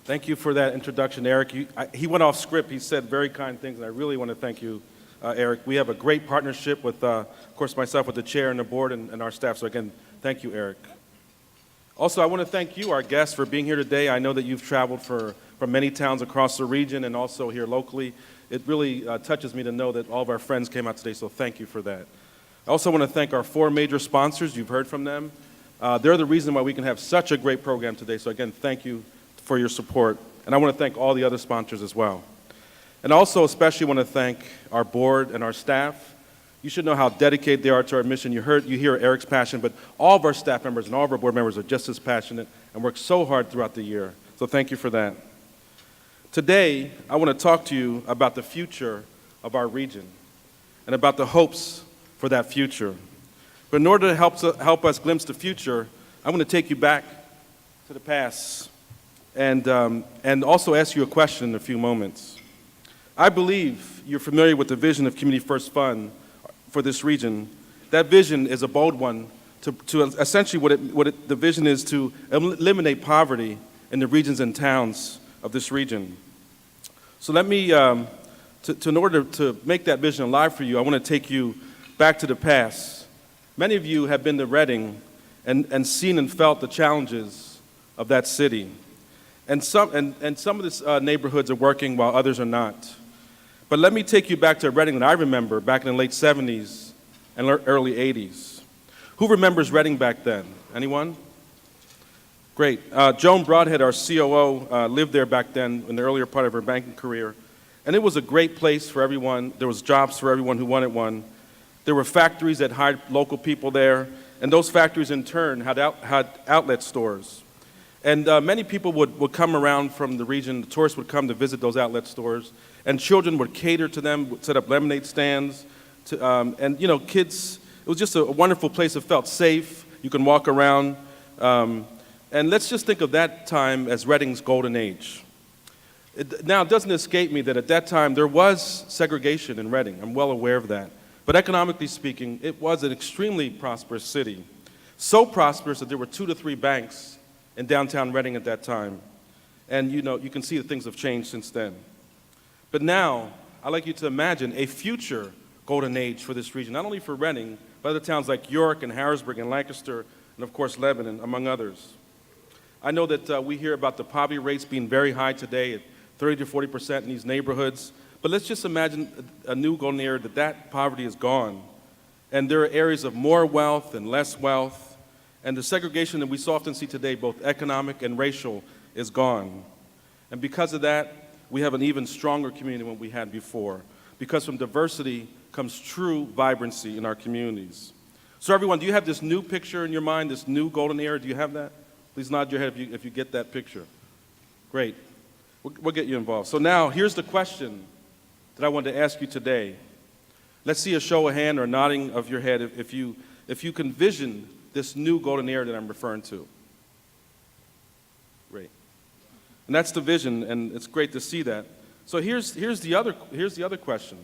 Thank you for that introduction, Eric. He went off script. He said very kind things, and I really want to thank you, Eric. We have a great partnership with, of course, myself with the chair and the board and our staff. So again, thank you, Eric. Also, I want to thank you, our guests, for being here today. I know that you've traveled from many towns across the region and also here locally. It really touches me to know that all of our friends came out today, so thank you for that. I also want to thank our 4 major sponsors. You've heard from them. They're the reason why we can have such a great program today. So again, thank you for your support. And I want to thank all the other sponsors as well. And also especially want to thank our board and our staff. You should know how dedicated they are to our mission. You hear Eric's passion, but all of our staff members and all of our board members are just as passionate and work so hard throughout the year. So thank you for that. Today, I want to talk to you about the future of our region and about the hopes for that future. But in order to help us glimpse the future, I'm going to take you back to the past and also ask you a question in a few moments. I believe you're familiar with the vision of Community First Fund for this region. That vision is a bold one to essentially the vision is to eliminate poverty in the regions and towns of this region. So let me, in order to make that vision alive for you, I want to take you back to the past. Many of you have been to Reading and seen and felt the challenges of that city. And some of these neighborhoods are working while others are not. But let me take you back to Reading that I remember back in the late 70s and early 80s. Who remembers Reading back then? Anyone? Great. Joan Broadhead, our COO, lived there back then in the earlier part of her banking career. And it was a great place for everyone. There was jobs for everyone who wanted one. There were factories that hired local people there. And those factories, in turn, had outlet stores. And many people would come around from the region. The tourists would come to visit those outlet stores. And children would cater to them, would set up lemonade stands. And, you know, kids, it was just a wonderful place. It felt safe. You can walk around. And let's just think of that time as Reading's golden age. Now, it doesn't escape me that at that time there was segregation in Reading. I'm well aware of that. But economically speaking, it was an extremely prosperous city. So prosperous that there were 2 to 3 banks in downtown Reading at that time. And you know, you can see that things have changed since then. But now, I'd like you to imagine a future golden age for this region, not only for Reading, but other towns like York and Harrisburg and Lancaster, and of course Lebanon, among others. I know that we hear about the poverty rates being very high today, at 30 to 40% in these neighborhoods. But let's just imagine a new golden era that poverty is gone. And there are areas of more wealth and less wealth. And the segregation that we so often see today, both economic and racial, is gone. And because of that, we have an even stronger community than what we had before. Because from diversity comes true vibrancy in our communities. So everyone, do you have this new picture in your mind, this new golden era? Do you have that? Please nod your head if you get that picture. Great. We'll get you involved. So now, here's the question that I wanted to ask you today. Let's see a show of hand or nodding of your head if you can vision this new golden era that I'm referring to. Great. And that's the vision, and it's great to see that. So here's the other question.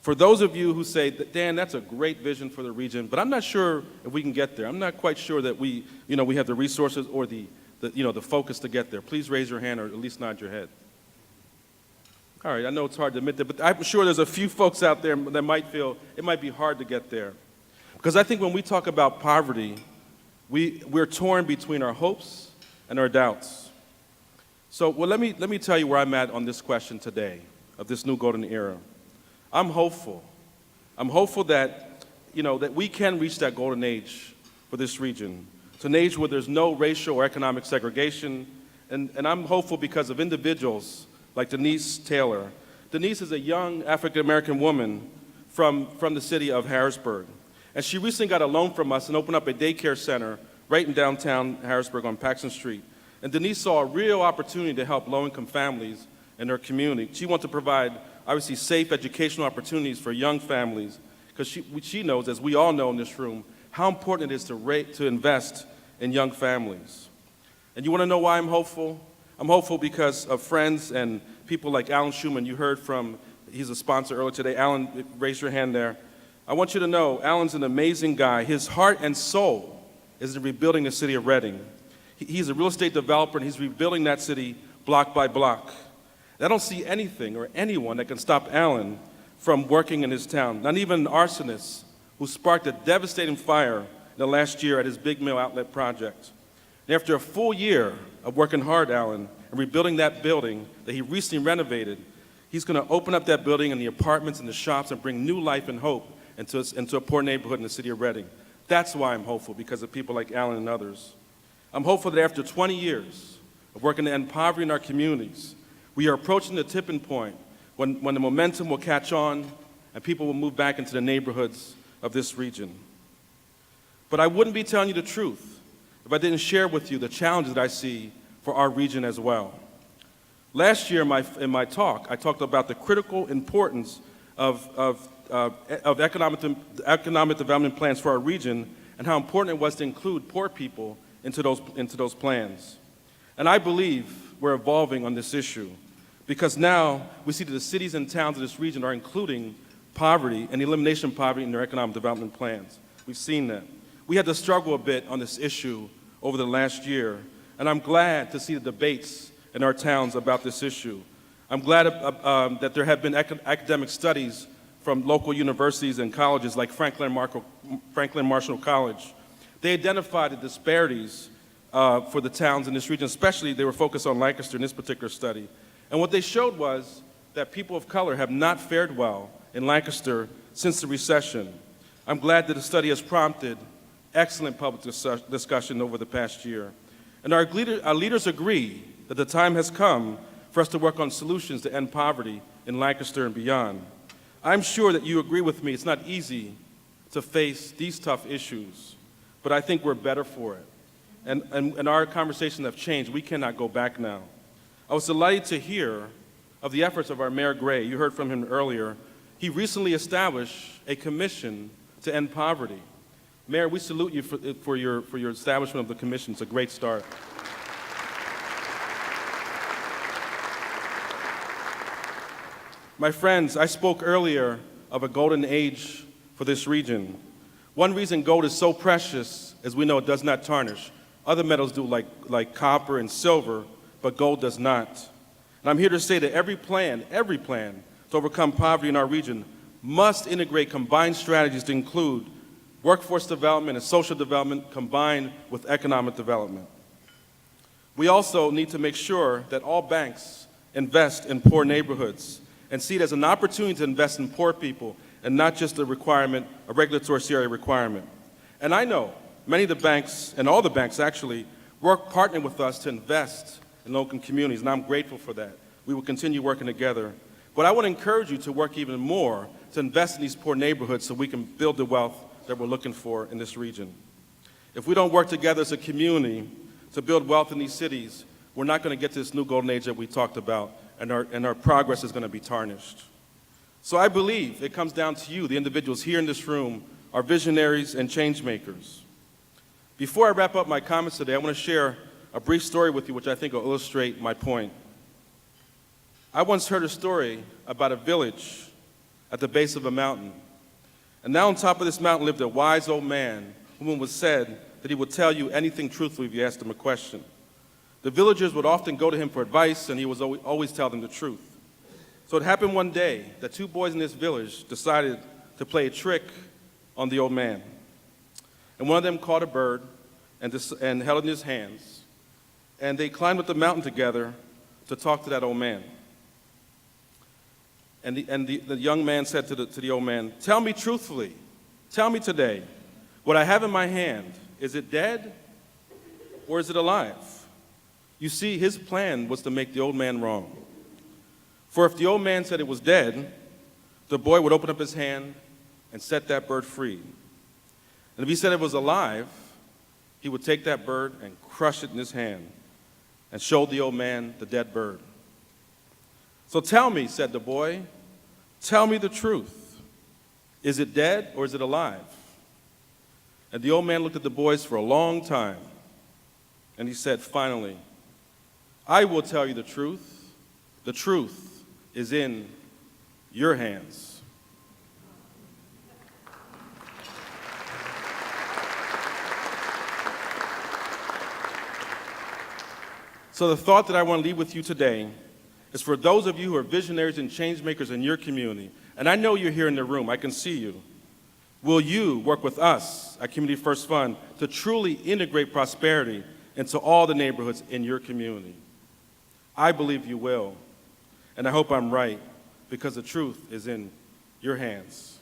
For those of you who say, Dan, that's a great vision for the region, but I'm not sure if we can get there. I'm not quite sure that we have the resources or the focus to get there. Please raise your hand or at least nod your head. All right, I know it's hard to admit that, but I'm sure there's a few folks out there that might feel it might be hard to get there. Because I think when we talk about poverty, we're torn between our hopes and our doubts. So, well, let me tell you where I'm at on this question today of this new golden era. I'm hopeful. I'm hopeful that, that we can reach that golden age for this region. It's an age where there's no racial or economic segregation, and I'm hopeful because of individuals like Denise Taylor. Denise is a young African-American woman from the city of Harrisburg, and she recently got a loan from us and opened up a daycare center right in downtown Harrisburg on Paxton Street. And Denise saw a real opportunity to help low-income families in her community. She wants to provide, obviously, safe educational opportunities for young families, because she knows, as we all know in this room, how important it is to invest in young families. And you want to know why I'm hopeful? I'm hopeful because of friends and people like Alan Schumann. You heard from, he's a sponsor earlier today. Alan, raise your hand there. I want you to know, Alan's an amazing guy. His heart and soul is in rebuilding the city of Reading. He's a real estate developer, and he's rebuilding that city block by block. And I don't see anything or anyone that can stop Alan from working in his town, not even an arsonist who sparked a devastating fire in the last year at his Big Mill Outlet project. And after a full year of working hard, Alan, and rebuilding that building that he recently renovated, he's going to open up that building and the apartments and the shops and bring new life and hope into a poor neighborhood in the city of Reading. That's why I'm hopeful, because of people like Alan and others. I'm hopeful that after 20 years of working to end poverty in our communities, we are approaching the tipping point when the momentum will catch on and people will move back into the neighborhoods of this region. But I wouldn't be telling you the truth if I didn't share with you the challenges that I see for our region as well. Last year in my talk, I talked about the critical importance of economic development plans for our region and how important it was to include poor people into those plans. And I believe we're evolving on this issue because now we see that the cities and towns of this region are including poverty and elimination of poverty in their economic development plans. We've seen that. We had to struggle a bit on this issue over the last year, and I'm glad to see the debates in our towns about this issue. I'm glad that there have been academic studies from local universities and colleges like Franklin Marshall College. They identified the disparities for the towns in this region, especially they were focused on Lancaster in this particular study. And what they showed was that people of color have not fared well in Lancaster since the recession. I'm glad that the study has prompted excellent public discussion over the past year. And our leaders agree that the time has come for us to work on solutions to end poverty in Lancaster and beyond. I'm sure that you agree with me, it's not easy to face these tough issues, but I think we're better for it. And our conversations have changed. We cannot go back now. I was delighted to hear of the efforts of our Mayor Gray. You heard from him earlier. He recently established a commission to end poverty. Mayor, we salute you for your establishment of the commission. It's a great start. My friends, I spoke earlier of a golden age for this region. One reason gold is so precious is we know it does not tarnish. Other metals do like copper and silver, but gold does not. And I'm here to say that every plan to overcome poverty in our region must integrate combined strategies to include workforce development and social development combined with economic development. We also need to make sure that all banks invest in poor neighborhoods and see it as an opportunity to invest in poor people and not just a requirement, a regulatory CRA requirement. And I know many of the banks, and all the banks actually, partner with us to invest in local communities, and I'm grateful for that. We will continue working together. But I want to encourage you to work even more to invest in these poor neighborhoods so we can build the wealth that we're looking for in this region. If we don't work together as a community to build wealth in these cities, we're not going to get to this new golden age that we talked about, and our progress is going to be tarnished. So I believe it comes down to you, the individuals here in this room, are visionaries and change makers. Before I wrap up my comments today, I want to share a brief story with you which I think will illustrate my point. I once heard a story about a village at the base of a mountain. And now on top of this mountain lived a wise old man whom it was said that he would tell you anything truthfully if you asked him a question. The villagers would often go to him for advice, and he would always tell them the truth. So it happened one day that two boys in this village decided to play a trick on the old man. And one of them caught a bird and held it in his hands, and they climbed up the mountain together to talk to that old man. And the young man said to the old man, "Tell me truthfully, tell me today, what I have in my hand, is it dead or is it alive?" You see, his plan was to make the old man wrong. For if the old man said it was dead, the boy would open up his hand and set that bird free. And if he said it was alive, he would take that bird and crush it in his hand and show the old man the dead bird. "So tell me," said the boy, "tell me the truth. Is it dead or is it alive?" And the old man looked at the boys for a long time, and he said, finally, "I will tell you the truth. The truth is in your hands." So the thought that I want to leave with you today is for those of you who are visionaries and change makers in your community, and I know you're here in the room, I can see you. Will you work with us at Community First Fund to truly integrate prosperity into all the neighborhoods in your community? I believe you will, and I hope I'm right, because the truth is in your hands.